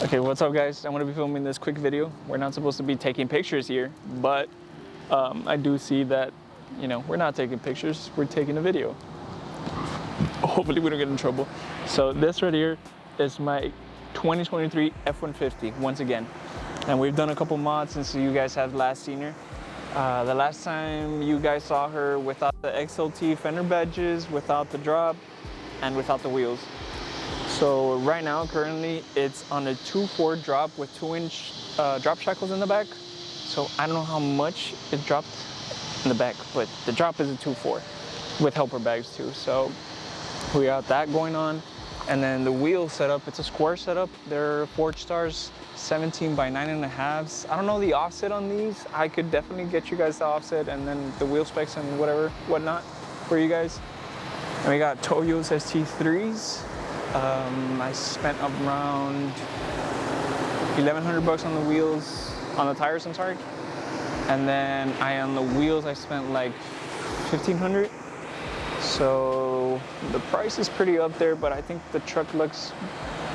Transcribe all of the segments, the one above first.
Okay, what's up guys? I'm gonna be filming this quick video. We're not supposed to be taking pictures here, but I do see that, we're not taking pictures, we're taking a video. Hopefully we don't get in trouble. So this right here is my 2023 F150, once again. And we've done a couple mods since you guys have last seen her. The last time you guys saw her without the XLT fender badges, without the drop, and without the wheels. So right now, currently, it's on a 2.4 drop with 2-inch drop shackles in the back. So I don't know how much it dropped in the back, but the drop is a 2.4 with helper bags too. So we got that going on. And then the wheel setup, it's a square setup. They're Forgestars 17 by 9.5. I don't know the offset on these. I could definitely get you guys the offset and then the wheel specs and whatnot for you guys. And we got Toyo's ST3s. I spent around 1,100 bucks on the wheels, on the tires, I'm sorry. And then on the wheels, I spent like 1,500. So the price is pretty up there, but I think the truck looks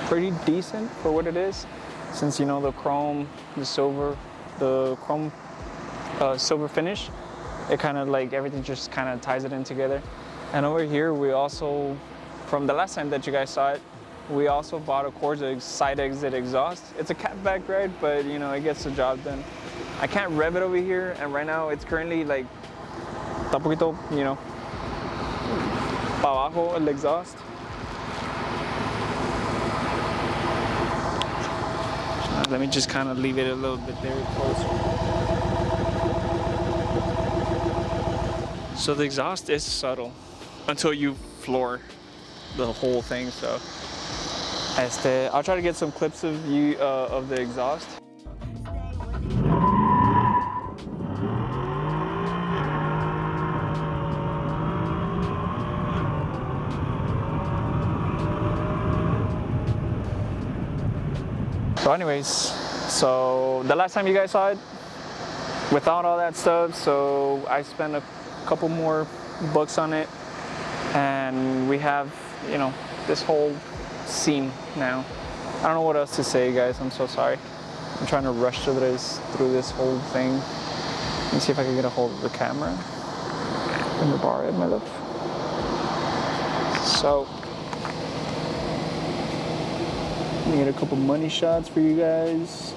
pretty decent for what it is. Since, the chrome, the silver finish, it kind of like everything just kind of ties it in together. And over here, we also, from the last time that you guys saw it, we also bought a Corsa side exit exhaust. It's a catback ride, but it gets the job done. I can't rev it over here, and right now it's currently like, está poquito, pa abajo el exhaust. Let me just kind of leave it a little bit there closer. So the exhaust is subtle until you floor the whole thing. So I'll try to get some clips of the exhaust. So anyways, so the last time you guys saw it, without all that stuff, so I spent a couple more bucks on it, and we have, this whole scene now. I don't know what else to say, guys. I'm so sorry. I'm trying to rush through this whole thing. Let me see if I can get a hold of the camera. Let me borrow it, my love. So, let me get a couple money shots for you guys.